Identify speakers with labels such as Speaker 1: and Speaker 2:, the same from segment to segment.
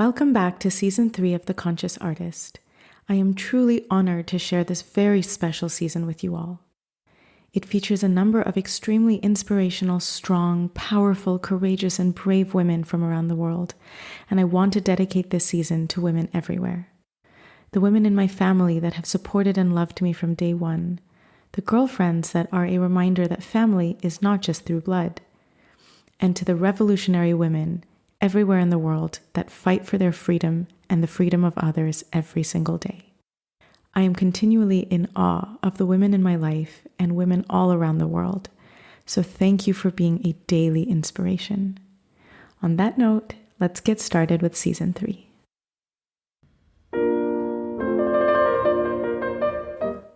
Speaker 1: Welcome back to Season 3 of The Conscious Artist. I am truly honored to share this very special season with you all. It features a number of extremely inspirational, strong, powerful, courageous, and brave women from around the world, and I want to dedicate this season to women everywhere. The women in my family that have supported and loved me from day one, the girlfriends that are a reminder that family is not just through blood, and to the revolutionary women everywhere in the world that fight for their freedom and the freedom of others every single day. I am continually in awe of the women in my life and women all around the world, so thank you for being a daily inspiration. On that note, let's get started with Season 3.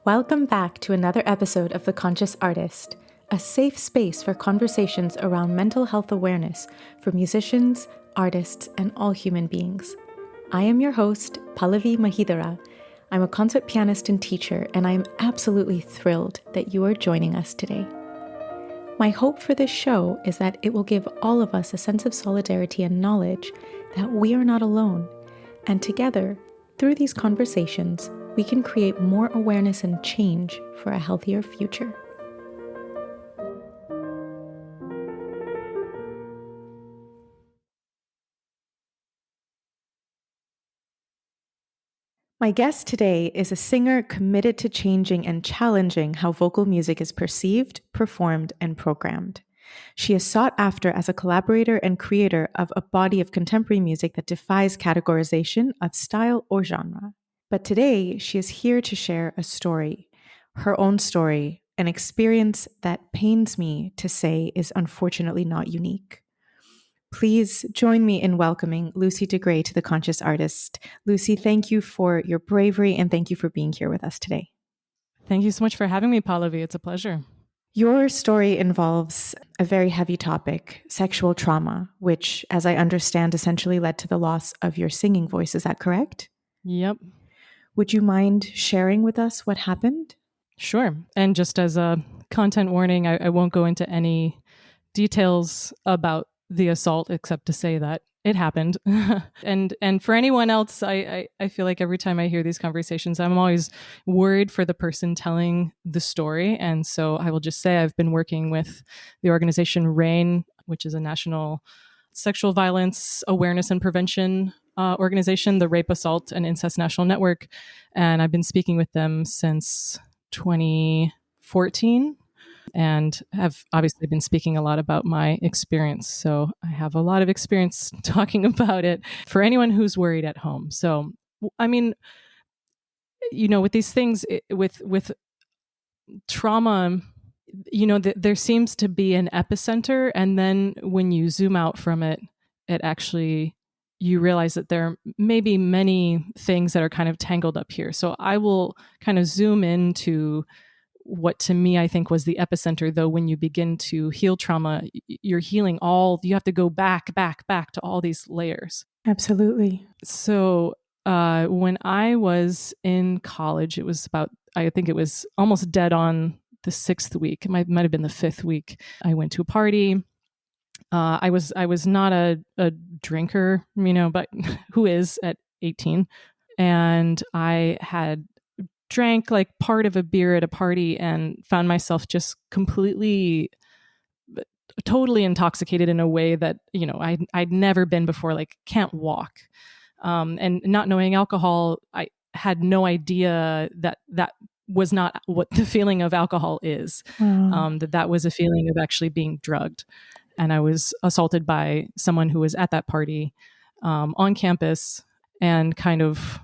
Speaker 1: Welcome back to another episode of The Conscious Artist, a safe space for conversations around mental health awareness for musicians, artists, and all human beings. I am your host, Pallavi Mahidara. I'm a concert pianist and teacher, and I am absolutely thrilled that you are joining us today. My hope for this show is that it will give all of us a sense of solidarity and knowledge that we are not alone, and together, through these conversations, we can create more awareness and change for a healthier future. My guest today is a singer committed to changing and challenging how vocal music is perceived, performed, and programmed. She is sought after as a collaborator and creator of a body of contemporary music that defies categorization of style or genre. But today, she is here to share a story, her own story, an experience that pains me to say is unfortunately not unique. Please join me in welcoming Lucy Dhegrae to The Conscious Artist. Lucy, thank you for your bravery and thank you for being here with us today.
Speaker 2: Thank you so much for having me, Pallavi. It's a pleasure.
Speaker 1: Your story involves a very heavy topic, sexual trauma, which, as I understand, essentially led to the loss of your singing voice. Is that correct?
Speaker 2: Yep.
Speaker 1: Would you mind sharing with us what happened?
Speaker 2: Sure. And just as a content warning, I won't go into any details about the assault except to say that it happened. and for anyone else, I feel like every time I hear these conversations, I'm always worried for the person telling the story. And so I will just say I've been working with the organization RAIN, which is a national sexual violence awareness and prevention organization, the Rape, Assault, and Incest National Network. And I've been speaking with them since 2014. And have obviously been speaking a lot about my experience. So I have a lot of experience talking about it for anyone who's worried at home. So, I mean, with these things, with trauma, there seems to be an epicenter. And then when you zoom out from it, it actually, you realize that there may be many things that are kind of tangled up here. So I will kind of zoom into what to me I think was the epicenter, though when you begin to heal trauma, you're healing you have to go back to all these layers.
Speaker 1: Absolutely.
Speaker 2: So when I was in college, it was I think it was almost dead on the 6th week. It might have been the 5th week. I went to a party. I was not a drinker, but who is at 18? And I had drank like part of a beer at a party and found myself just totally intoxicated in a way that, I'd never been before, like can't walk. And not knowing alcohol, I had no idea that was not what the feeling of alcohol is, that was a feeling of actually being drugged. And I was assaulted by someone who was at that party on campus and kind of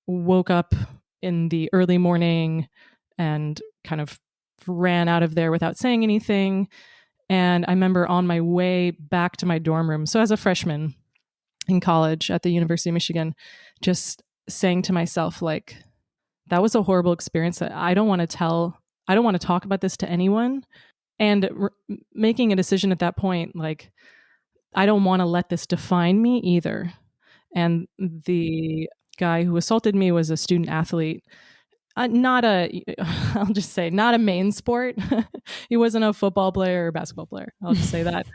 Speaker 2: woke up in the early morning and kind of ran out of there without saying anything. And I remember on my way back to my dorm room, so as a freshman in college at the University of Michigan, just saying to myself, like, that was a horrible experience that I don't want to talk about this to anyone. And making a decision at that point, like, I don't want to let this define me either. And the guy who assaulted me was a student athlete not a, I'll just say, not a main sport. He wasn't a football player or basketball player. I'll just say that.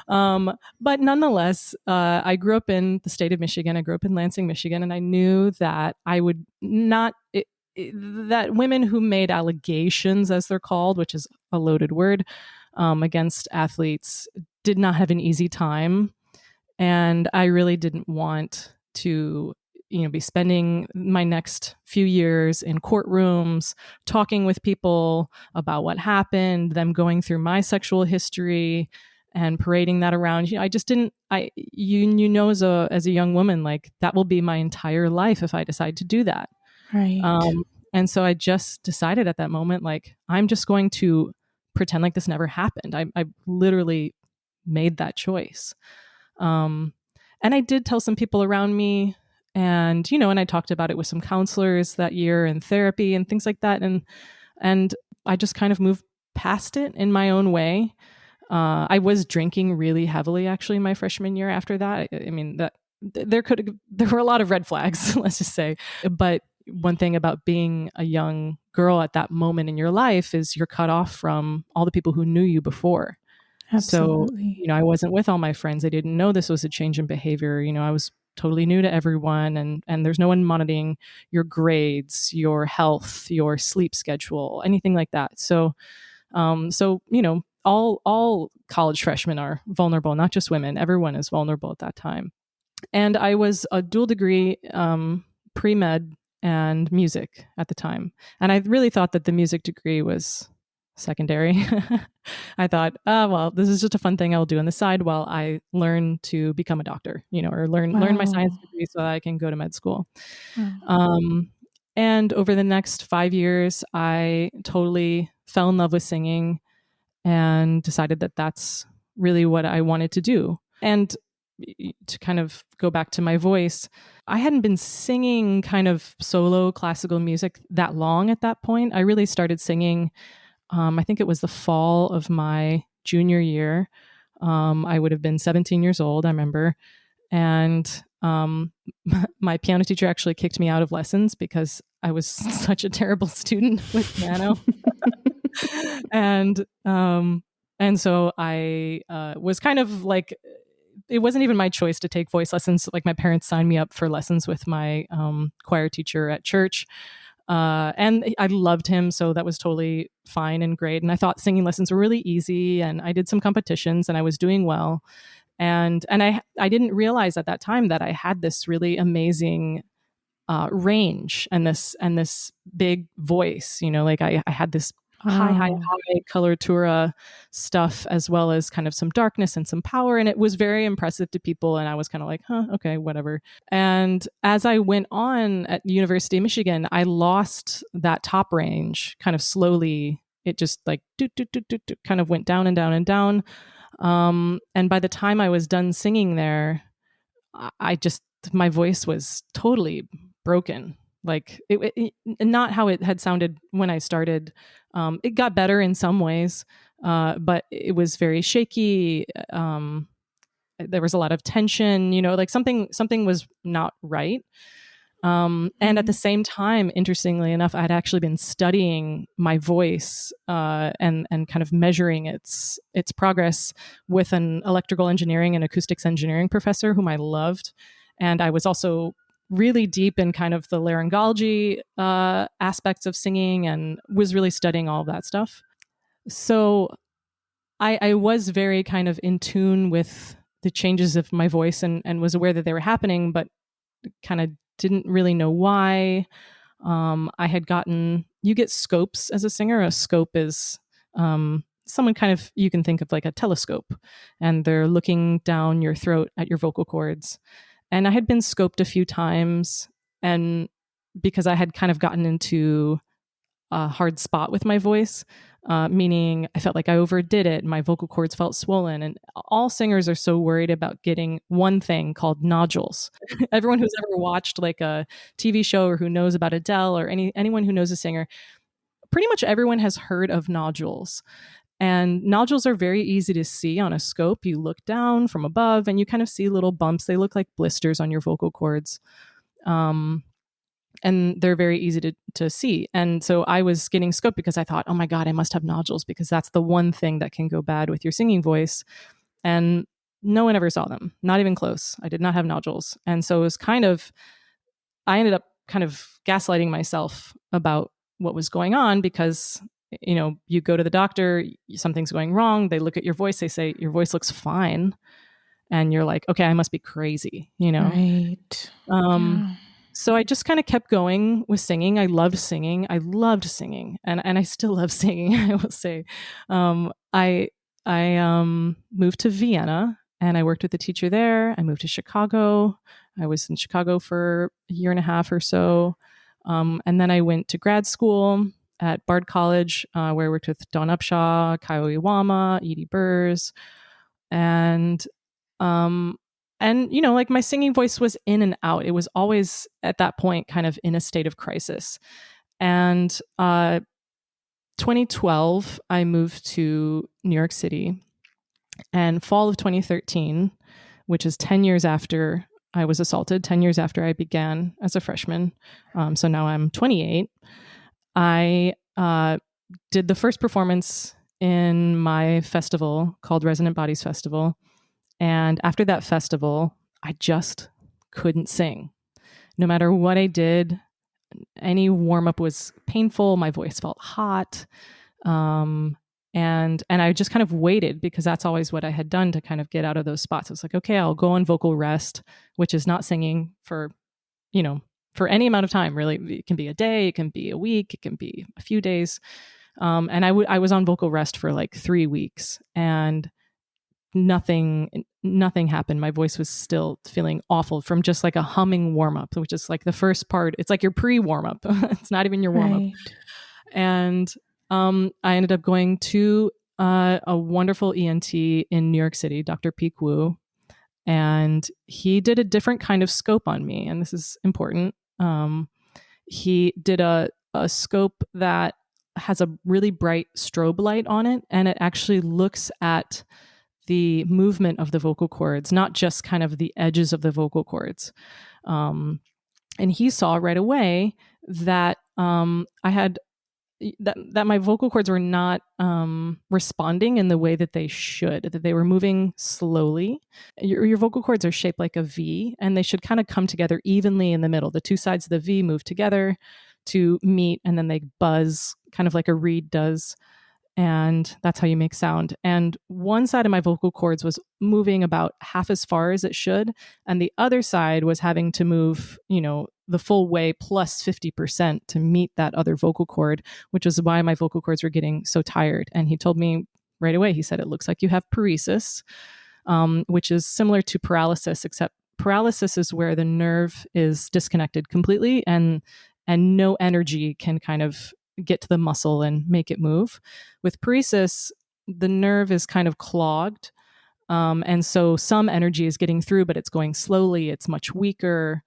Speaker 2: But nonetheless, I grew up in the state of Michigan. I grew up in Lansing, Michigan, and I knew that I would not, that women who made allegations, as they're called, which is a loaded word, against athletes, did not have an easy time. And I really didn't want to be spending my next few years in courtrooms talking with people about what happened, them going through my sexual history and parading that around. I just didn't, as a young woman, like, that will be my entire life if I decide to do that.
Speaker 1: Right.
Speaker 2: And so I just decided at that moment, like, I'm just going to pretend like this never happened. I literally made that choice. And I did tell some people around me, and I talked about it with some counselors that year and therapy and things like that. And I just kind of moved past it in my own way. I was drinking really heavily actually my freshman year after that. I mean, that there were a lot of red flags, let's just say. But one thing about being a young girl at that moment in your life is you're cut off from all the people who knew you before.
Speaker 1: Absolutely.
Speaker 2: So, I wasn't with all my friends. I didn't know this was a change in behavior. I was totally new to everyone, and there's no one monitoring your grades, your health, your sleep schedule, anything like that. So all college freshmen are vulnerable, not just women. Everyone is vulnerable at that time. And I was a dual degree, pre-med and music at the time. And I really thought that the music degree was secondary. I thought, well, this is just a fun thing I'll do on the side while I learn to become a doctor, or learn my science degree so that I can go to med school.
Speaker 1: Wow.
Speaker 2: And over the next 5 years, I totally fell in love with singing and decided that that's really what I wanted to do. And to kind of go back to my voice, I hadn't been singing kind of solo classical music that long at that point. I really started singing, I think it was the fall of my junior year. I would have been 17 years old, I remember. And my piano teacher actually kicked me out of lessons because I was such a terrible student with piano. And so I was kind of like, it wasn't even my choice to take voice lessons. Like, my parents signed me up for lessons with my choir teacher at church. And I loved him, so that was totally fine and great. And I thought singing lessons were really easy, and I did some competitions and I was doing well. And I didn't realize at that time that I had this really amazing range and this big voice. Like, I had this high coloratura stuff, as well as kind of some darkness and some power, and it was very impressive to people. And I was kind of like, okay, whatever. And as I went on at the University of Michigan, I lost that top range kind of slowly. It just like kind of went down and down and down. And by the time I was done singing there, my voice was totally broken. Like, it not how it had sounded when I started. It got better in some ways, but it was very shaky. There was a lot of tension, like something was not right. And at the same time, interestingly enough, I had actually been studying my voice and kind of measuring its progress with an electrical engineering and acoustics engineering professor whom I loved. And I was also really deep in kind of the laryngology aspects of singing and was really studying all of that stuff. So I was very kind of in tune with the changes of my voice and was aware that they were happening, but kind of didn't really know why. I had you get scopes as a singer. A scope is someone kind of, you can think of like a telescope, and they're looking down your throat at your vocal cords. And I had been scoped a few times, and because I had kind of gotten into a hard spot with my voice, meaning I felt like I overdid it. My vocal cords felt swollen, and all singers are so worried about getting one thing called nodules. Everyone who's ever watched like a TV show or who knows about Adele or anyone who knows a singer, pretty much everyone has heard of nodules. And nodules are very easy to see on a scope. You look down from above and you kind of see little bumps. They look like blisters on your vocal cords. and they're very easy to see. And so I was getting scoped because I thought, oh my God, I must have nodules, because that's the one thing that can go bad with your singing voice. And no one ever saw them, not even close. I did not have nodules. And so it was I ended up kind of gaslighting myself about what was going on, because, you go to the doctor, something's going wrong. They look at your voice, they say, your voice looks fine. And you're like, okay, I must be crazy,
Speaker 1: Right.
Speaker 2: Um,
Speaker 1: Yeah.
Speaker 2: so I just kind of kept going with singing. I loved singing. And I still love singing, I will say. I moved to Vienna and I worked with a teacher there. I moved to Chicago. I was in Chicago for a year and a half or so. And then I went to grad school at Bard College, where I worked with Dawn Upshaw, Kaio Iwama, Edie Burrs, and um, like my singing voice was in and out. It was always at that point kind of in a state of crisis. And 2012, I moved to New York City, and fall of 2013, which is 10 years after I was assaulted, 10 years after I began as a freshman. So now I'm 28. I did the first performance in my festival called Resonant Bodies Festival. And after that festival, I just couldn't sing. No matter what I did, any warm up was painful. My voice felt hot. And I just kind of waited, because that's always what I had done to kind of get out of those spots. I was like, okay, I'll go on vocal rest, which is not singing for any amount of time, really. It can be a day, it can be a week, it can be a few days. And I was on vocal rest for like 3 weeks, and nothing happened. My voice was still feeling awful from just like a humming warm up, which is like the first part. It's like your pre warm up. It's not even your warm up.
Speaker 1: Right.
Speaker 2: And I ended up going to a wonderful ENT in New York City, Dr. Peek Woo, and he did a different kind of scope on me, and this is important. He did a scope that has a really bright strobe light on it, and it actually looks at the movement of the vocal cords, not just kind of the edges of the vocal cords. And he saw right away that I had that my vocal cords were not responding in the way that they should, that they were moving slowly. Your vocal cords are shaped like a V, and they should kind of come together evenly in the middle. The two sides of the V move together to meet, and then they buzz, kind of like a reed does. And that's how you make sound. And one side of my vocal cords was moving about half as far as it should, and the other side was having to move, the full way plus 50% to meet that other vocal cord, which is why my vocal cords were getting so tired. And he told me right away, he said, it looks like you have paresis, which is similar to paralysis, except paralysis is where the nerve is disconnected completely, and no energy can kind of get to the muscle and make it move. With paresis, the nerve is kind of clogged. And so some energy is getting through, but it's going slowly. It's much weaker.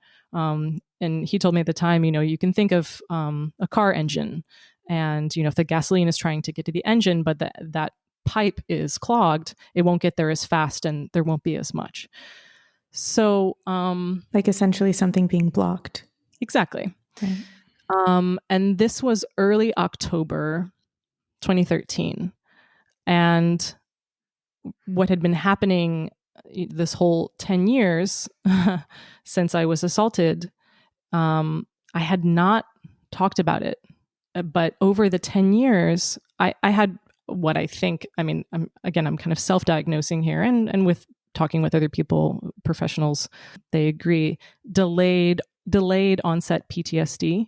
Speaker 2: And he told me at the time, you can think of a car engine. And, if the gasoline is trying to get to the engine, but that pipe is clogged, it won't get there as fast and there won't be as much. So,
Speaker 1: like essentially something being blocked.
Speaker 2: Exactly.
Speaker 1: Right.
Speaker 2: And this was early October 2013. And what had been happening this whole 10 years since I was assaulted, I had not talked about it. But over the 10 years, I had what I think, I'm kind of self-diagnosing here, and with talking with other people, professionals, they agree, delayed onset PTSD.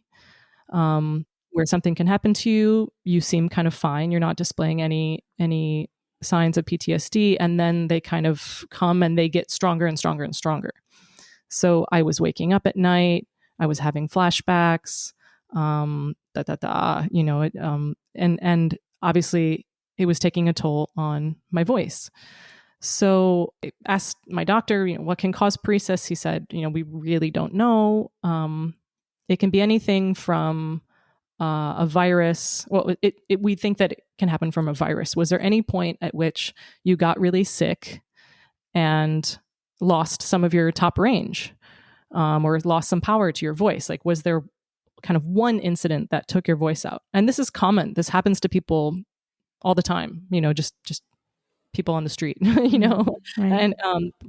Speaker 2: Where something can happen to you, you seem kind of fine, you're not displaying any signs of PTSD, and then they kind of come and they get stronger and stronger and stronger. So I was waking up at night, I was having flashbacks, and obviously it was taking a toll on my voice. So I asked my doctor, what can cause paresis? He said, we really don't know. It can be anything from a virus. Well, we think that it can happen from a virus. Was there any point at which you got really sick and lost some of your top range, or lost some power to your voice? Like, was there kind of one incident that took your voice out. And this is common. This happens to people all the time, just people on the street,
Speaker 1: Right.
Speaker 2: and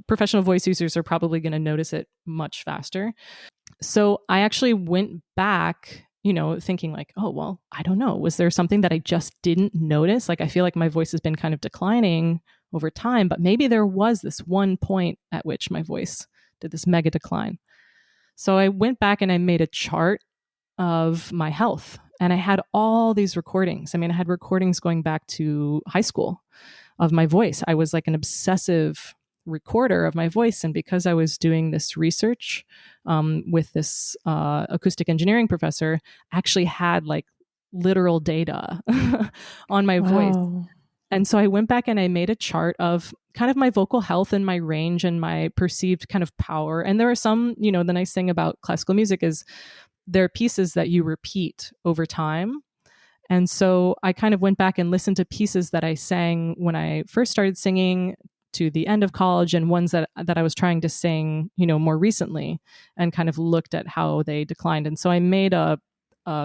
Speaker 2: professional voice users are probably going to notice it much faster. So I actually went back, thinking like, oh, well, I don't know. Was there something that I just didn't notice? Like, I feel like my voice has been kind of declining over time, but maybe there was this one point at which my voice did this mega decline. So I went back and I made a chart of my health, and I had all these recordings. I mean, I had recordings going back to high school of my voice. I was like an obsessive recorder of my voice. And because I was doing this research with this acoustic engineering professor, I actually had like literal data on my voice. And so I went back and I made a chart of kind of my vocal health and my range and my perceived kind of power. And there are some, the nice thing about classical music is there are pieces that you repeat over time. And so I kind of went back and listened to pieces that I sang when I first started singing to the end of college, and ones that I was trying to sing, more recently, and kind of looked at how they declined. And so I made a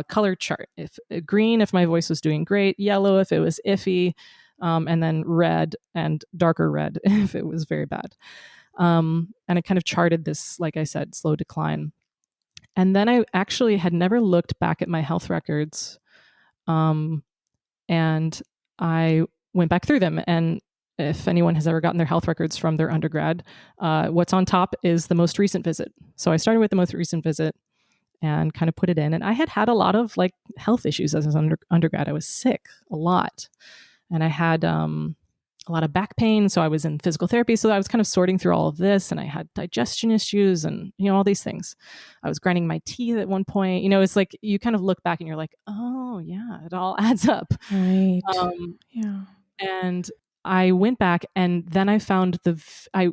Speaker 2: color chart. If green, if my voice was doing great; yellow, if it was iffy, and then red and darker red if it was very bad. And it kind of charted this, like I said, slow decline. And then I actually had never looked back at my health records. And I went back through them. And if anyone has ever gotten their health records from their undergrad, what's on top is the most recent visit. So I started with the most recent visit and kind of put it in. And I had a lot of like health issues as an undergrad. I was sick a lot. And I had a lot of back pain. So I was in physical therapy. So I was kind of sorting through all of this, and I had digestion issues and, all these things. I was grinding my teeth at one point. It's like you kind of look back and you're like, oh yeah, it all adds up.
Speaker 1: Right.
Speaker 2: Yeah. And I went back, and then I found kind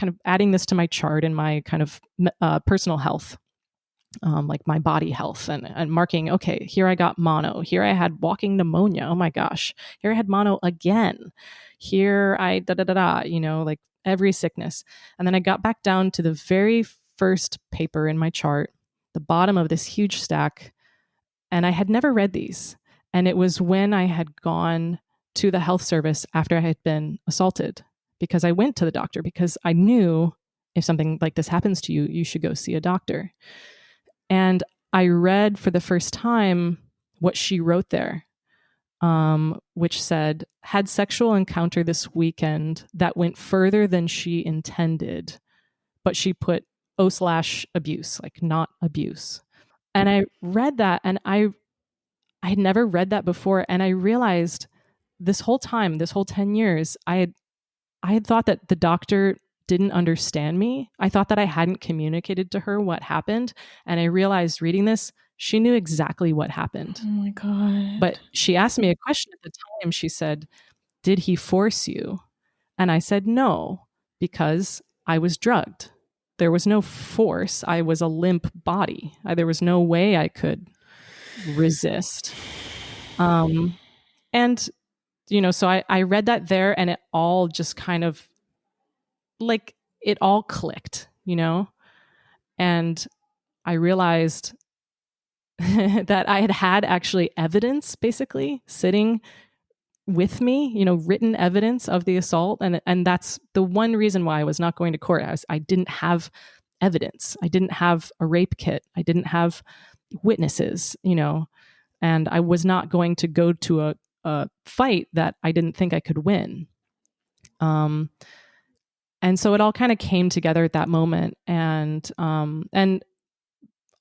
Speaker 2: of adding this to my chart and my kind of personal health. Like my body health, and marking, okay, here I got mono, here I had walking pneumonia, oh my gosh, here I had mono again, here I like every sickness. And then I got back down to the very first paper in my chart, the bottom of this huge stack, and I had never read these. And it was when I had gone to the health service after I had been assaulted, because I went to the doctor because I knew if something like this happens to you, you should go see a doctor. And I read for the first time what she wrote there, which said, had sexual encounter this weekend that went further than she intended, but she put O/abuse, like not abuse. And I read that, and I had never read that before. And I realized this whole time, this whole 10 years, I had thought that the doctor didn't understand me. I thought that I hadn't communicated to her what happened. And I realized reading this, she knew exactly what happened.
Speaker 1: Oh my God.
Speaker 2: But she asked me a question at the time. She said, did he force you? And I said, no, because I was drugged. There was no force. I was a limp body. There was no way I could resist. And, so I read that there, and it all just kind of, like, it all clicked, and I realized that I had actually evidence basically sitting with me, written evidence of the assault. And that's the one reason why I was not going to court. I didn't have evidence. I didn't have a rape kit. I didn't have witnesses, and I was not going to go to a fight that I didn't think I could win. And so it all kind of came together at that moment. And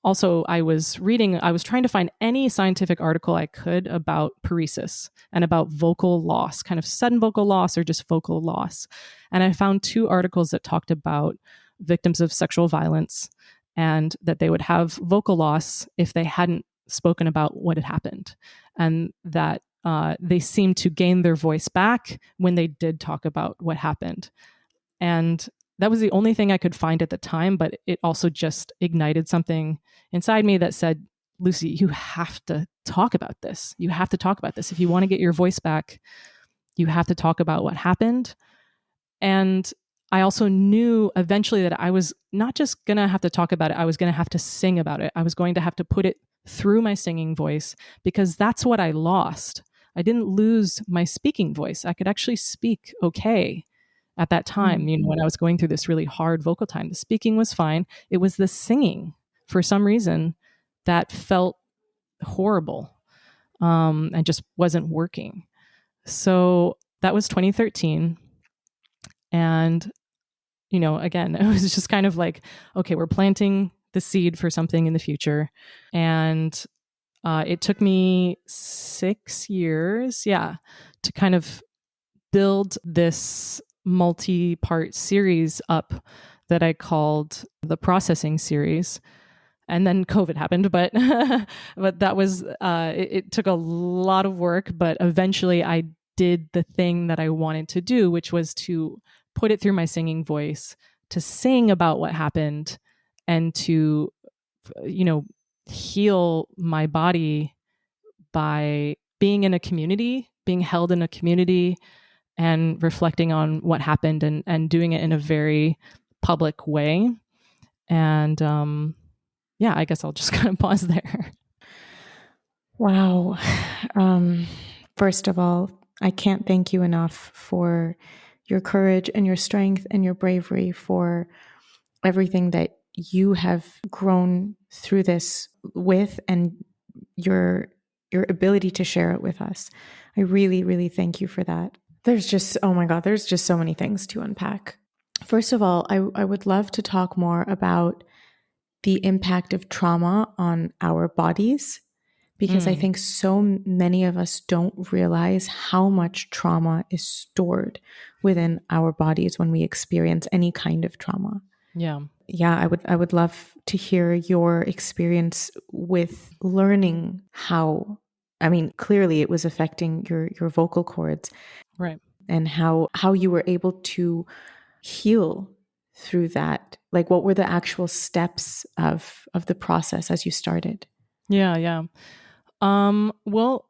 Speaker 2: also I was trying to find any scientific article I could about paresis and about vocal loss, kind of sudden vocal loss or just vocal loss. And I found 2 articles that talked about victims of sexual violence, and that they would have vocal loss if they hadn't spoken about what had happened, and that they seemed to gain their voice back when they did talk about what happened. And that was the only thing I could find at the time, but it also just ignited something inside me that said, Lucy, you have to talk about this. You have to talk about this. If you want to get your voice back, you have to talk about what happened. And I also knew eventually that I was not just going to have to talk about it, I was going to have to sing about it. I was going to have to put it through my singing voice, because that's what I lost. I didn't lose my speaking voice. I could actually speak okay at that time, when I was going through this really hard vocal time. The speaking was fine. It was the singing, for some reason, that felt horrible, and just wasn't working. So that was 2013. And again, it was just kind of like, okay, we're planting the seed for something in the future. And it took me 6 years, to kind of build this multi-part series up that I called the processing series. And then COVID happened, but but that was it took a lot of work, but eventually I did the thing that I wanted to do, which was to put it through my singing voice, to sing about what happened, and to heal my body by being in a community, being held in a community, and reflecting on what happened, and doing it in a very public way. And I guess I'll just kind of pause there.
Speaker 1: Wow. First of all, I can't thank you enough for your courage and your strength and your bravery, for everything that you have grown through this with, and your ability to share it with us. I really, really thank you for that. There's just, oh my God, there's just so many things to unpack. First of all, I would love to talk more about the impact of trauma on our bodies, because I think so many of us don't realize how much trauma is stored within our bodies when we experience any kind of trauma.
Speaker 2: Yeah.
Speaker 1: I would love to hear your experience with learning how, I mean, clearly it was affecting your vocal cords,
Speaker 2: Right.
Speaker 1: and how you were able to heal through that. Like, what were the actual steps of the process as you started?
Speaker 2: Yeah. Well,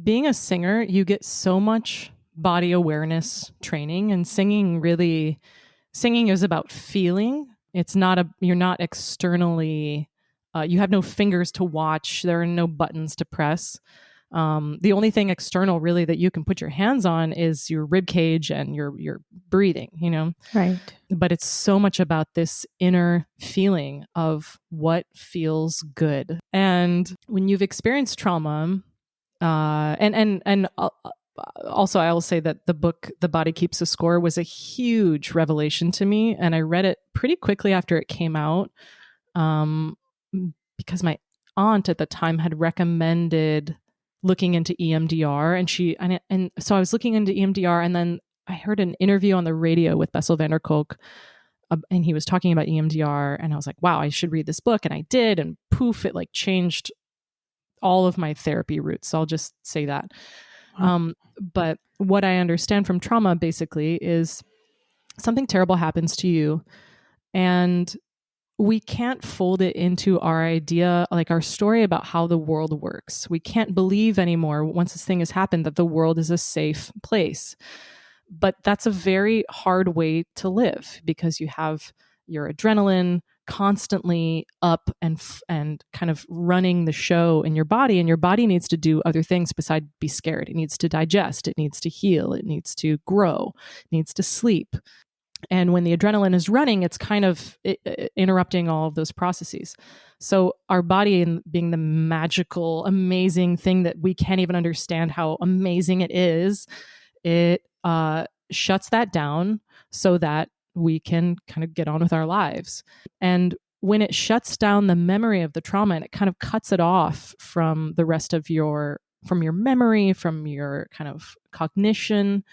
Speaker 2: being a singer, you get so much body awareness training, and singing is about feeling. It's not you're not externally, you have no fingers to watch. There are no buttons to press. The only thing external really that you can put your hands on is your rib cage and your breathing,
Speaker 1: Right.
Speaker 2: but it's so much about this inner feeling of what feels good. And when you've experienced trauma, and also I will say that the book The Body Keeps a Score was a huge revelation to me, and I read it pretty quickly after it came out, because my aunt at the time had recommended looking into EMDR, and so I was looking into EMDR, and then I heard an interview on the radio with Bessel van der Kolk, and he was talking about EMDR, and I was like, wow, I should read this book. And I did, and poof, it like changed all of my therapy routes. So I'll just say that.
Speaker 1: Wow.
Speaker 2: But what I understand from trauma basically is something terrible happens to you, and we can't fold it into our idea, like our story about how the world works. We can't believe anymore, once this thing has happened, that the world is a safe place. But that's a very hard way to live, because you have your adrenaline constantly up and kind of running the show in your body, and your body needs to do other things besides be scared. It needs to digest, it needs to heal, it needs to grow, it needs to sleep. And when the adrenaline is running, it's kind of interrupting all of those processes. So our body, being the magical, amazing thing that we can't even understand how amazing it is, it shuts that down so that we can kind of get on with our lives. And when it shuts down the memory of the trauma, and it kind of cuts it off from the rest of from your memory, from your kind of cognition,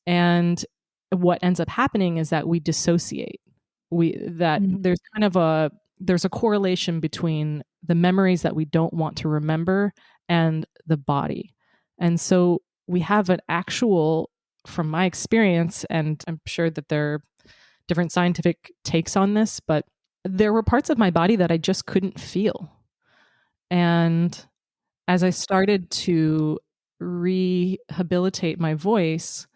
Speaker 2: and what ends up happening is that we dissociate. There's a correlation between the memories that we don't want to remember and the body. And so we have an actual, from my experience, and I'm sure that there are different scientific takes on this, but there were parts of my body that I just couldn't feel. And as I started to rehabilitate my voice,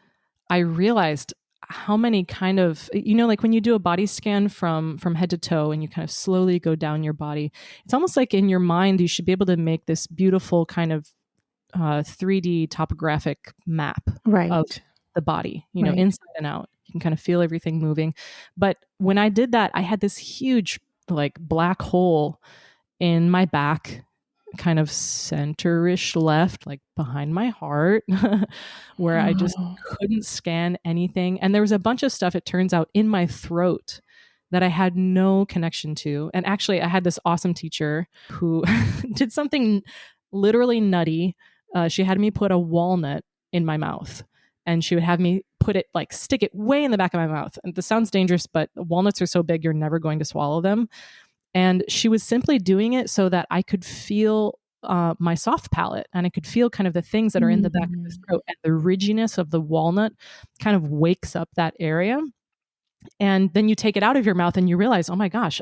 Speaker 2: I realized how many kind of, like when you do a body scan from head to toe and you kind of slowly go down your body, it's almost like in your mind you should be able to make this beautiful kind of 3D topographic map of
Speaker 1: Right.
Speaker 2: the body,
Speaker 1: Right.
Speaker 2: inside and out. You can kind of feel everything moving. But when I did that, I had this huge like black hole in my back, kind of center-ish left, like behind my heart, where I just
Speaker 1: Oh.
Speaker 2: couldn't scan anything. And there was a bunch of stuff, it turns out, in my throat that I had no connection to. And actually, I had this awesome teacher who did something literally nutty. She had me put a walnut in my mouth, and she would have me put it, like, stick it way in the back of my mouth. And this sounds dangerous, but walnuts are so big, you're never going to swallow them. And she was simply doing it so that I could feel my soft palate, and I could feel kind of the things that are in the back of the
Speaker 1: Mm.
Speaker 2: throat, and the ridginess of the walnut kind of wakes up that area. And then you take it out of your mouth and you realize, oh my gosh,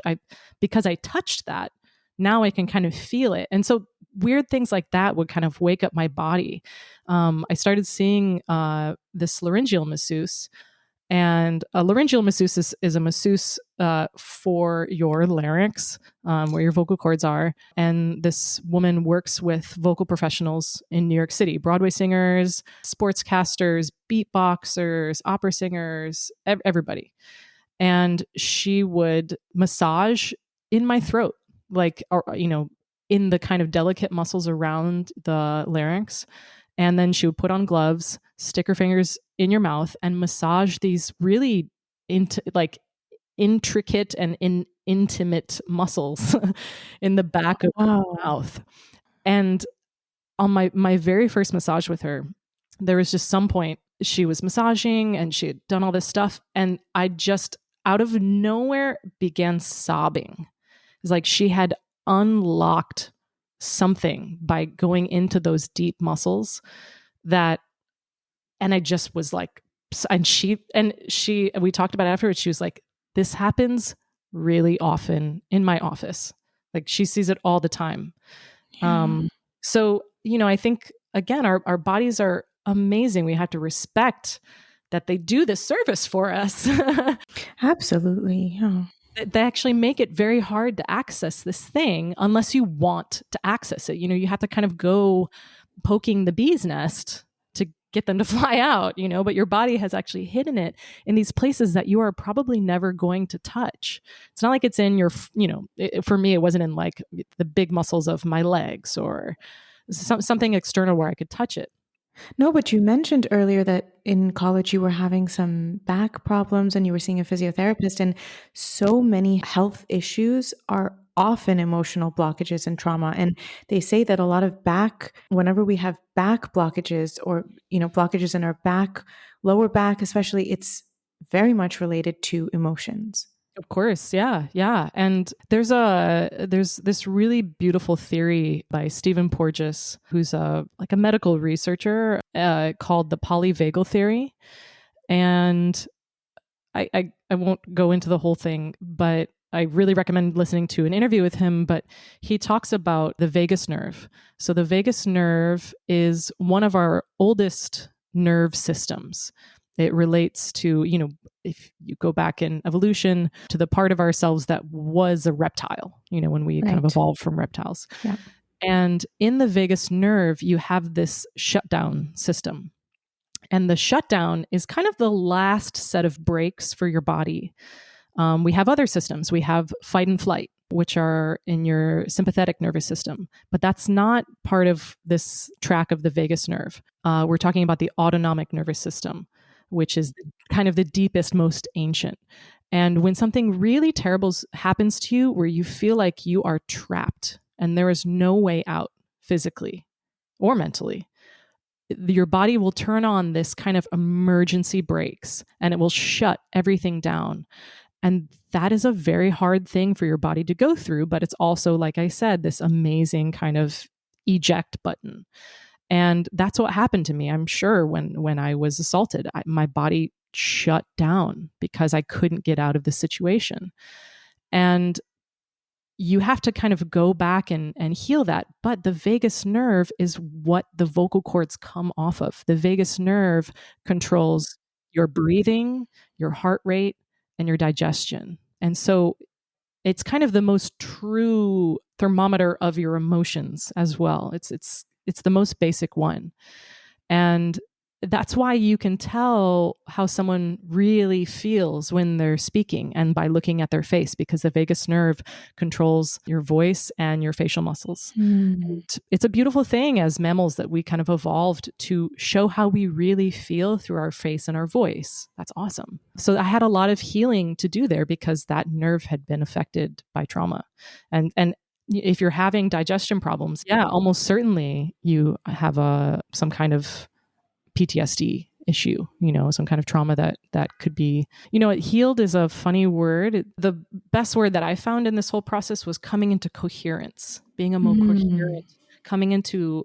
Speaker 2: because I touched that, now I can kind of feel it. And so weird things like that would kind of wake up my body. I started seeing this laryngeal masseuse. And a laryngeal masseuse is a masseuse for your larynx, where your vocal cords are. And this woman works with vocal professionals in New York City, Broadway singers, sportscasters, beatboxers, opera singers, everybody. And she would massage in my throat, like, or, in the kind of delicate muscles around the larynx. And then she would put on gloves, stick her fingers in your mouth, and massage these really like intricate and intimate muscles in the back of
Speaker 1: Wow.
Speaker 2: your mouth. And on my very first massage with her, there was just some point she was massaging and she had done all this stuff, and I just out of nowhere began sobbing. It's like she had unlocked something by going into those deep muscles that, and I just was like, and we talked about it afterwards. She was like, this happens really often in my office. Like, she sees it all the time.
Speaker 1: Yeah.
Speaker 2: So, I think, again, our bodies are amazing. We have to respect that they do this service for us.
Speaker 1: Absolutely. Yeah.
Speaker 2: They actually make it very hard to access this thing unless you want to access it. You have to kind of go poking the bee's nest to get them to fly out, but your body has actually hidden it in these places that you are probably never going to touch. It's not like it's in your, for me, it wasn't in like the big muscles of my legs or something external where I could touch it.
Speaker 1: No, but you mentioned earlier that in college you were having some back problems and you were seeing a physiotherapist, and so many health issues are often emotional blockages and trauma. And they say that a lot of whenever we have back blockages or, blockages in our back, lower back especially, it's very much related to emotions.
Speaker 2: Of course, yeah, yeah. And there's this really beautiful theory by Stephen Porges, who's a medical researcher, called the polyvagal theory. And I won't go into the whole thing, but I really recommend listening to an interview with him. But he talks about the vagus nerve. So the vagus nerve is one of our oldest nerve systems. It relates to, if you go back in evolution, to the part of ourselves that was a reptile, when we kind of
Speaker 1: Right.
Speaker 2: evolved from reptiles.
Speaker 1: Yeah.
Speaker 2: And in the vagus nerve, you have this shutdown system. And the shutdown is kind of the last set of brakes for your body. We have other systems. We have fight and flight, which are in your sympathetic nervous system. But that's not part of this track of the vagus nerve. We're talking about the autonomic nervous system, which is kind of the deepest, most ancient. And when something really terrible happens to you, where you feel like you are trapped and there is no way out physically or mentally, your body will turn on this kind of emergency brakes and it will shut everything down. And that is a very hard thing for your body to go through. But it's also, like I said, this amazing kind of eject button. And that's what happened to me. I'm sure when I was assaulted, my body shut down because I couldn't get out of the situation. And you have to kind of go back and heal that. But the vagus nerve is what the vocal cords come off of. The vagus nerve controls your breathing, your heart rate, and your digestion. And so it's kind of the most true thermometer of your emotions as well. It's the most basic one. And that's why you can tell how someone really feels when they're speaking, and by looking at their face, because the vagus nerve controls your voice and your facial muscles. And it's a beautiful thing as mammals that we kind of evolved to show how we really feel through our face and our voice. That's awesome. So I had a lot of healing to do there because that nerve had been affected by trauma. And if you're having digestion problems, yeah, almost certainly you have some kind of PTSD issue, some kind of trauma that could be, healed is a funny word. The best word that I found in this whole process was coming into coherence, being a more coherent, coming into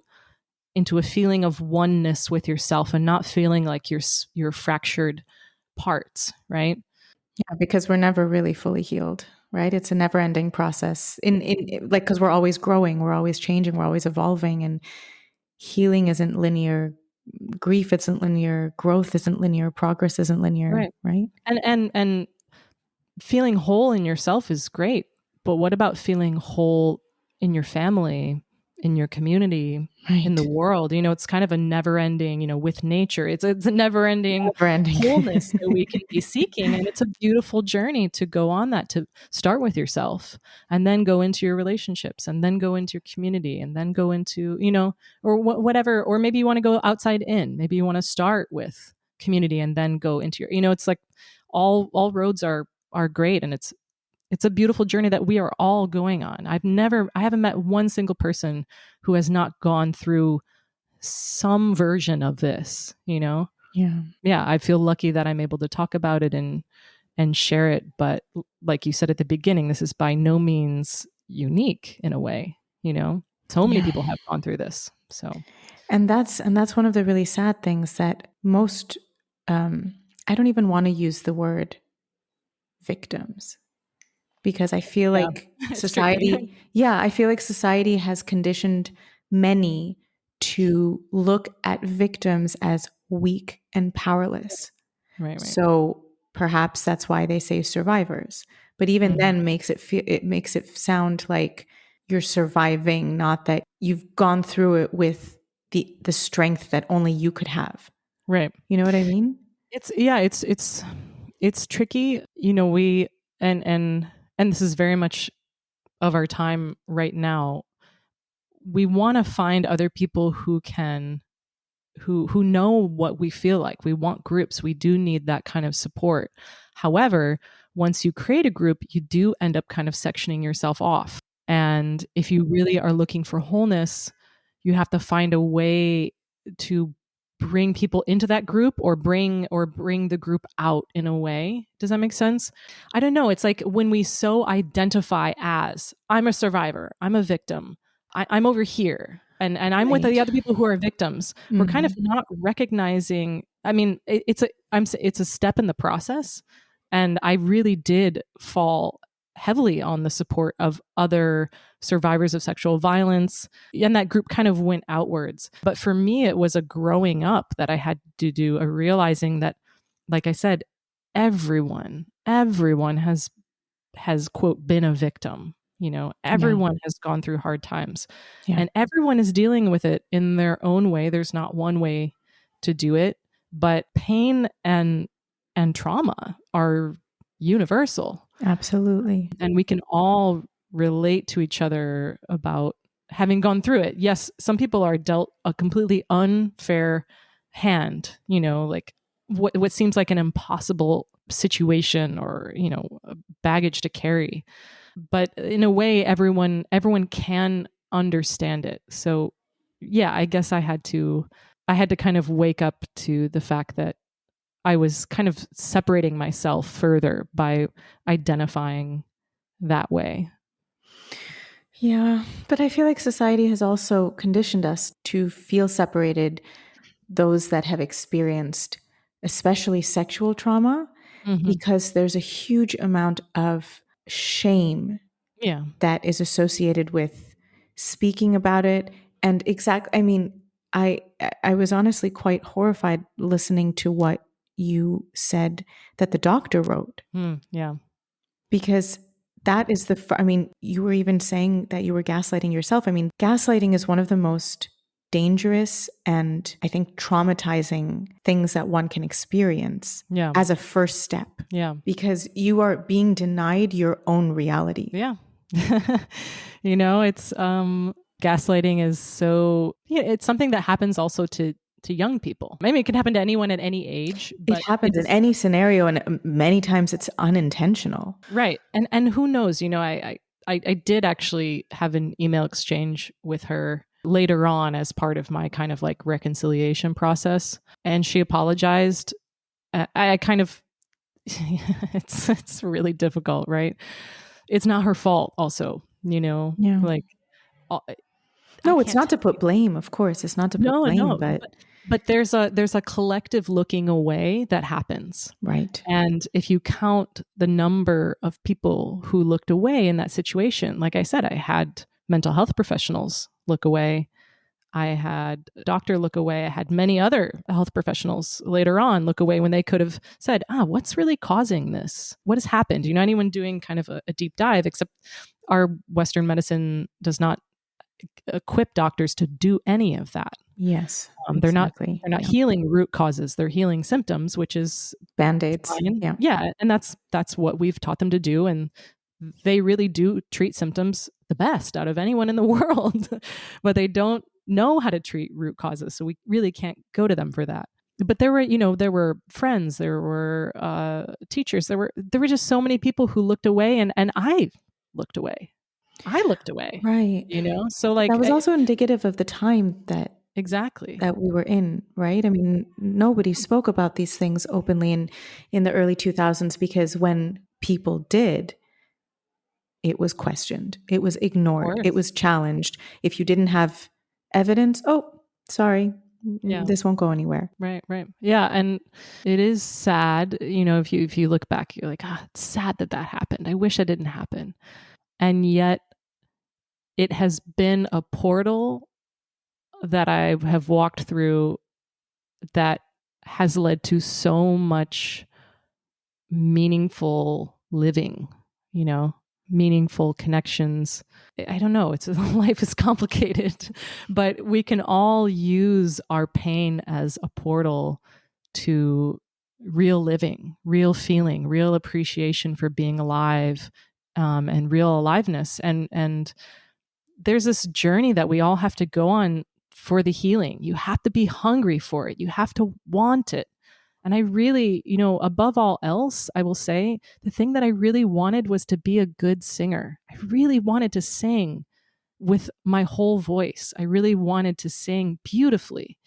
Speaker 2: a feeling of oneness with yourself and not feeling like you're fractured parts, right?
Speaker 1: Yeah, because we're never really fully healed, right? It's a never-ending process. Like, because we're always growing, we're always changing, we're always evolving, and healing isn't linear. Grief isn't linear. Growth isn't linear. Progress isn't linear, right?
Speaker 2: And feeling whole in yourself is great, but what about feeling whole in your family, in your community, in the world? It's kind of a never-ending, with nature. It's a never-ending wholeness that we can be seeking, and it's a beautiful journey to go on that, to start with yourself, and then go into your relationships, and then go into your community, and then go into, or whatever. Or maybe you want to go outside in. Maybe you want to start with community and then go into your, it's like all roads are great, and it's a beautiful journey that we are all going on. I haven't met one single person who has not gone through some version of this, Yeah, I feel lucky that I'm able to talk about it and share it. But like you said at the beginning, this is by no means unique in a way, So many people have gone through this. So,
Speaker 1: and that's one of the really sad things that most, I don't even want to use the word victims, because I feel like society, I feel like society has conditioned many to look at victims as weak and powerless.
Speaker 2: Right.
Speaker 1: So perhaps that's why they say survivors. But even then makes it sound like you're surviving, not that you've gone through it with the strength that only you could have.
Speaker 2: Right.
Speaker 1: You know what I mean?
Speaker 2: It's tricky. We and this is very much of our time right now. We want to find other people who know what we feel like. We want groups. We do need that kind of support. However, once you create a group, you do end up kind of sectioning yourself off. And if you really are looking for wholeness, you have to find a way to bring people into that group, or bring the group out in a way. Does that make sense? I don't know. It's like when we so identify as, I'm a survivor, I'm a victim, I'm over here, and I'm with the other people who are victims. We're kind of not recognizing. I mean, it's a step in the process, and I really did fall heavily on the support of other survivors of sexual violence, and that group kind of went outwards. But for me, it was a growing up that I had to do, a realizing that, like I said, everyone has quote been a victim. Everyone has gone through hard times, and everyone is dealing with it in their own way. There's not one way to do it, but pain and trauma are universal.
Speaker 1: Absolutely.
Speaker 2: And we can all relate to each other about having gone through it. Yes, some people are dealt a completely unfair hand, like what seems like an impossible situation, or, baggage to carry. But in a way, everyone can understand it. So yeah, I guess I had to kind of wake up to the fact that I was kind of separating myself further by identifying that way.
Speaker 1: Yeah, but I feel like society has also conditioned us to feel separated, those that have experienced especially sexual trauma, because there's a huge amount of shame that is associated with speaking about it. And I mean, I was honestly quite horrified listening to what you said that the doctor wrote.
Speaker 2: Yeah.
Speaker 1: Because that is I mean, you were even saying that you were gaslighting yourself. I mean, gaslighting is one of the most dangerous and I think traumatizing things that one can experience as a first step.
Speaker 2: Yeah.
Speaker 1: Because you are being denied your own reality.
Speaker 2: Yeah. It's gaslighting is so, it's something that happens also to young people. I mean, it can happen to anyone at any age, but
Speaker 1: it happens in any scenario, and many times it's unintentional.
Speaker 2: Right. And who knows, I did actually have an email exchange with her later on as part of my kind of like reconciliation process. And she apologized. I kind of, it's really difficult, right? It's not her fault also,
Speaker 1: Yeah.
Speaker 2: like,
Speaker 1: no, it's not to put blame. Of course, it's not to put blame,
Speaker 2: but there's a collective looking away that happens.
Speaker 1: Right.
Speaker 2: And if you count the number of people who looked away in that situation, like I said, I had mental health professionals look away. I had a doctor look away. I had many other health professionals later on look away when they could have said, what's really causing this? What has happened? Anyone doing kind of a deep dive, except our Western medicine does not equip doctors to do any of that.
Speaker 1: Yes,
Speaker 2: exactly. They're not healing root causes. They're healing symptoms, which is
Speaker 1: Band-Aids.
Speaker 2: Yeah. And that's what we've taught them to do. And they really do treat symptoms the best out of anyone in the world, but they don't know how to treat root causes. So we really can't go to them for that. But there were friends, there were teachers, there were just so many people who looked away, and I looked away.
Speaker 1: Right.
Speaker 2: So like
Speaker 1: that was also indicative of the time that
Speaker 2: exactly
Speaker 1: that we were in, right? I mean, nobody spoke about these things openly in the early 2000s, because when people did, it was questioned, it was ignored, it was challenged. If you didn't have evidence, sorry, this won't go anywhere.
Speaker 2: Right. Yeah. And it is sad, if you look back, you're like, it's sad that happened. I wish it didn't happen. And yet it has been a portal that I have walked through that has led to so much meaningful living, meaningful connections. I don't know. Life is complicated, but we can all use our pain as a portal to real living, real feeling, real appreciation for being alive, and real aliveness. And there's this journey that we all have to go on for the healing. You have to be hungry for it. You have to want it. And I really, above all else, I will say the thing that I really wanted was to be a good singer. I really wanted to sing with my whole voice. I really wanted to sing beautifully.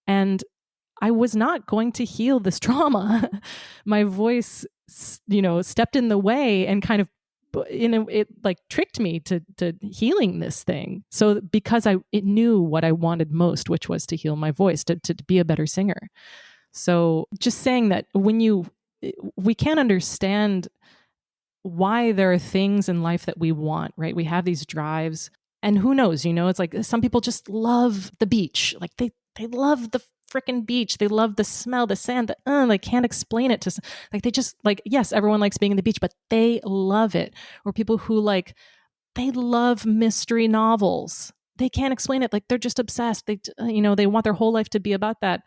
Speaker 2: And I was not going to heal this trauma. My voice, stepped in the way and kind of, it like tricked me to healing this thing. So because it knew what I wanted most, which was to heal my voice, to be a better singer. So just saying that we can't understand why there are things in life that we want, right? We have these drives, and who knows, it's like some people just love the beach. Like they love the freaking beach. They love the smell, the sand, they can't explain it to, like, they just like, yes, everyone likes being in the beach, but they love it. Or people who they love mystery novels. They can't explain it. Like they're just obsessed. They want their whole life to be about that.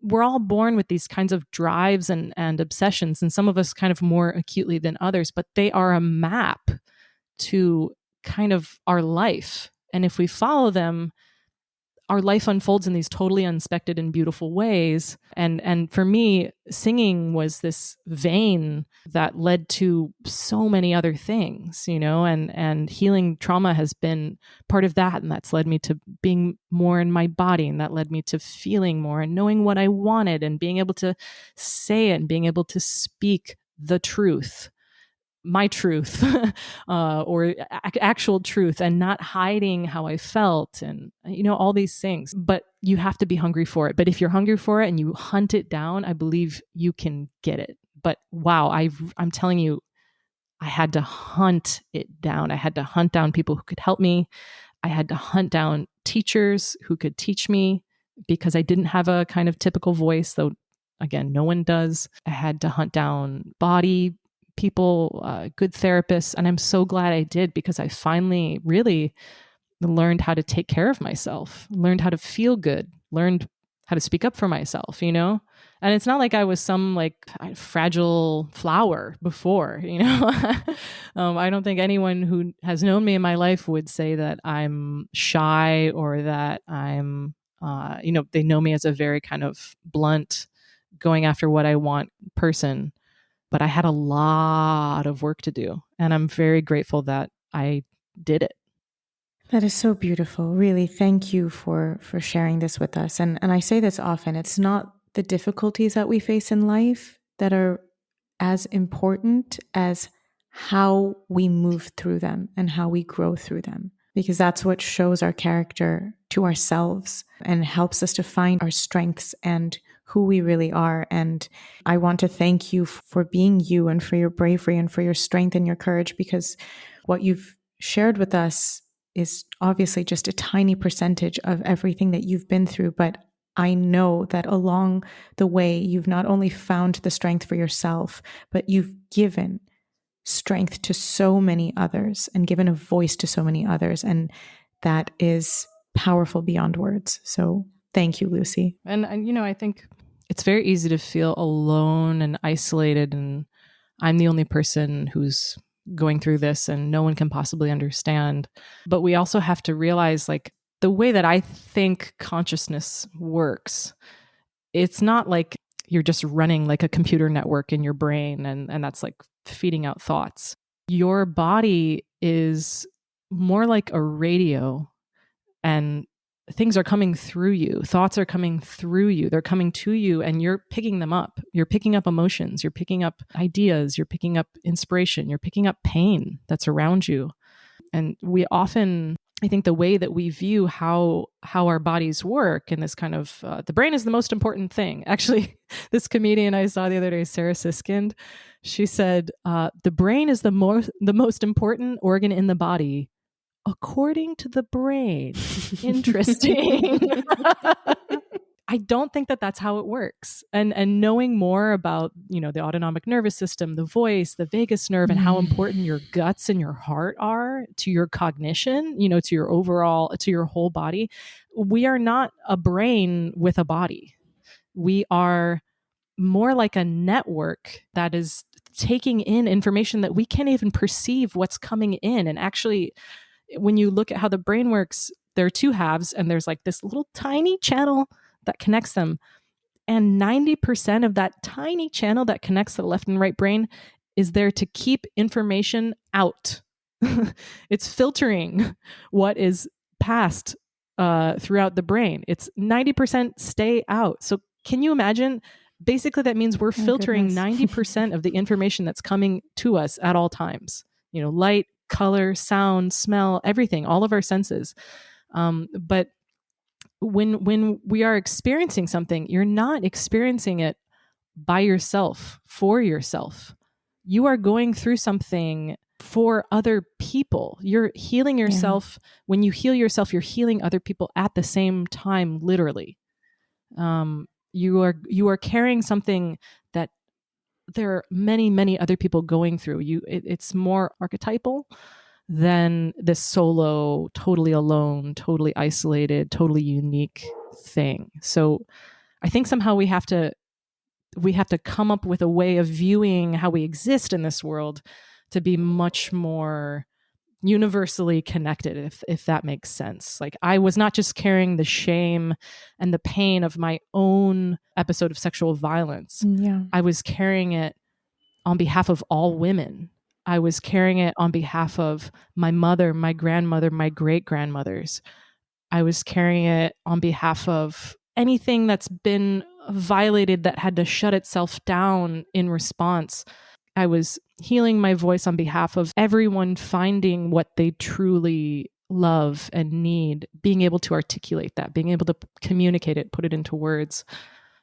Speaker 2: We're all born with these kinds of drives and obsessions, and some of us kind of more acutely than others, but they are a map to kind of our life. And if we follow them, our life unfolds in these totally unexpected and beautiful ways. And for me, singing was this vein that led to so many other things, and healing trauma has been part of that. And that's led me to being more in my body. And that led me to feeling more and knowing what I wanted and being able to say it and being able to speak the truth, my truth, or actual truth, and not hiding how I felt, and all these things. But you have to be hungry for it. But if you're hungry for it and you hunt it down, I believe you can get it. But wow, I'm telling you, I had to hunt it down. I had to hunt down people who could help me. I had to hunt down teachers who could teach me, because I didn't have a kind of typical voice, though again, no one does. I had to hunt down body people, good therapists. And I'm so glad I did, because I finally really learned how to take care of myself, learned how to feel good, learned how to speak up for myself, And it's not like I was some like fragile flower before, I don't think anyone who has known me in my life would say that I'm shy or that I'm, they know me as a very kind of blunt, going after what I want person. But I had a lot of work to do. And I'm very grateful that I did it.
Speaker 1: That is so beautiful. Really, thank you for sharing this with us. And I say this often, it's not the difficulties that we face in life that are as important as how we move through them and how we grow through them, because that's what shows our character to ourselves and helps us to find our strengths and who we really are. And I want to thank you for being you and for your bravery and for your strength and your courage, because what you've shared with us is obviously just a tiny percentage of everything that you've been through. But I know that along the way, you've not only found the strength for yourself, but you've given strength to so many others and given a voice to so many others. And that is powerful beyond words. So thank you, Lucy.
Speaker 2: And I think it's very easy to feel alone and isolated, and I'm the only person who's going through this and no one can possibly understand. But we also have to realize, like, the way that I think consciousness works, it's not like you're just running like a computer network in your brain and that's like feeding out thoughts. Your body is more like a radio, and things are coming through you. Thoughts are coming through you. They're coming to you and you're picking them up. You're picking up emotions. You're picking up ideas. You're picking up inspiration. You're picking up pain that's around you. And we often, I think the way that we view how our bodies work, and this kind of, the brain is the most important thing. Actually, this comedian I saw the other day, Sarah Siskind, she said, the brain is the most important organ in the body, according to the brain. Interesting. I don't think that that's how it works. And knowing more about, the autonomic nervous system, the voice, the vagus nerve, and how important your guts and your heart are to your cognition, to your overall, to your whole body. We are not a brain with a body. We are more like a network that is taking in information that we can't even perceive what's coming in. And actually, when you look at how the brain works, there are two halves, and there's like this little tiny channel that connects them. And 90% of that tiny channel that connects the left and right brain is there to keep information out. It's filtering what is passed throughout the brain. It's 90% stay out. So can you imagine? Basically, that means we're filtering 90% of the information that's coming to us at all times. Light, color, sound, smell, everything, all of our senses. But when we are experiencing something, you're not experiencing it by yourself, for yourself. You are going through something for other people. You're healing yourself. Yeah. When you heal yourself, you're healing other people at the same time, literally. You are carrying something that there are many, many other people going through. It's more archetypal than this solo, totally alone, totally isolated, totally unique thing. So I think somehow we have to come up with a way of viewing how we exist in this world to be much more universally connected, if that makes sense. Like, I was not just carrying the shame and the pain of my own episode of sexual violence.
Speaker 1: Yeah.
Speaker 2: I was carrying it on behalf of all women. I was carrying it on behalf of my mother, my grandmother, my great-grandmothers. I was carrying it on behalf of anything that's been violated that had to shut itself down in response. I was healing my voice on behalf of everyone finding what they truly love and need, being able to articulate that, being able to communicate it, put it into words,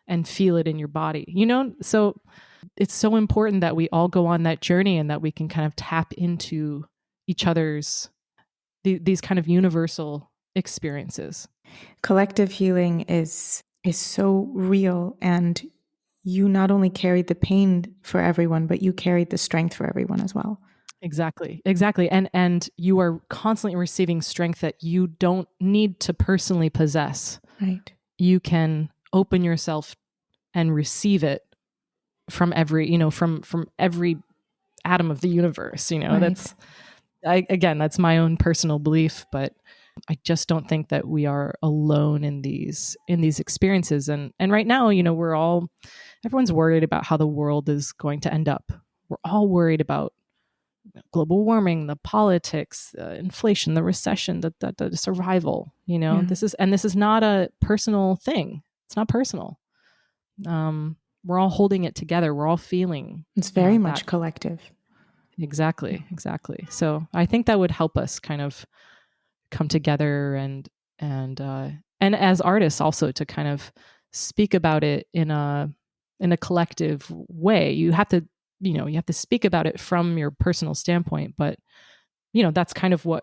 Speaker 2: and feel it in your body. So it's so important that we all go on that journey and that we can kind of tap into each other's, these kind of universal experiences.
Speaker 1: Collective healing is so real, and you not only carried the pain for everyone, but you carried the strength for everyone as well.
Speaker 2: Exactly. And you are constantly receiving strength that you don't need to personally possess.
Speaker 1: Right.
Speaker 2: You can open yourself and receive it from every, from every atom of the universe.
Speaker 1: Right.
Speaker 2: That's my own personal belief, but I just don't think that we are alone in these experiences. And right now, everyone's worried about how the world is going to end up. We're all worried about global warming, the politics, inflation, the recession, the survival.
Speaker 1: Yeah.
Speaker 2: This is not a personal thing. It's not personal. We're all holding it together. We're all feeling.
Speaker 1: It's very much collective.
Speaker 2: Exactly. So I think that would help us kind of come together and as artists also to kind of speak about it in a collective way. You have to speak about it from your personal standpoint, but that's kind of our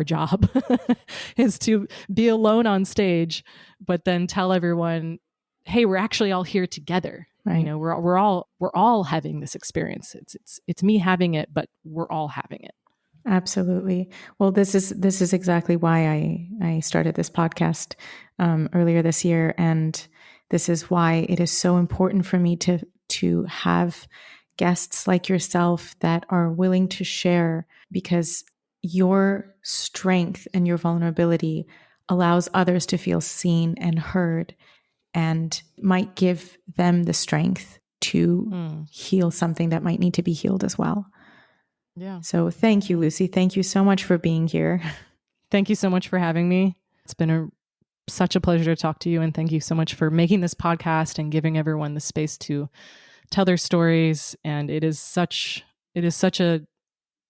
Speaker 2: job is to be alone on stage, but then tell everyone, hey, we're actually all here together.
Speaker 1: Right.
Speaker 2: We're all having this experience. It's me having it, but we're all having it.
Speaker 1: Absolutely. Well, this is exactly why I started this podcast earlier this year, and this is why it is so important for me to have guests like yourself that are willing to share, because your strength and your vulnerability allows others to feel seen and heard, and might give them the strength to heal something that might need to be healed as well.
Speaker 2: Yeah.
Speaker 1: So thank you, Lucy. Thank you so much for being here.
Speaker 2: Thank you so much for having me. It's been such a pleasure to talk to you. And thank you so much for making this podcast and giving everyone the space to tell their stories. And it is such a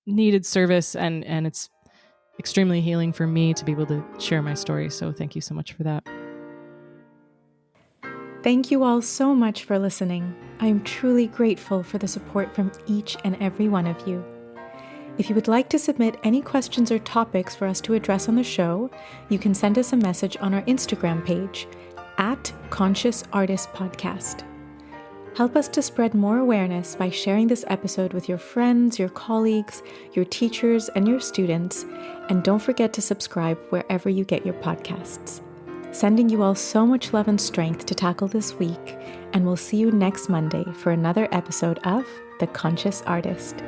Speaker 2: needed service, and it's extremely healing for me to be able to share my story. So thank you so much for that.
Speaker 1: Thank you all so much for listening. I am truly grateful for the support from each and every one of you. If you would like to submit any questions or topics for us to address on the show, you can send us a message on our Instagram page @consciousartistpodcast. Help us to spread more awareness by sharing this episode with your friends, your colleagues, your teachers, and your students. And don't forget to subscribe wherever you get your podcasts. Sending you all so much love and strength to tackle this week, and we'll see you next Monday for another episode of The Conscious Artist.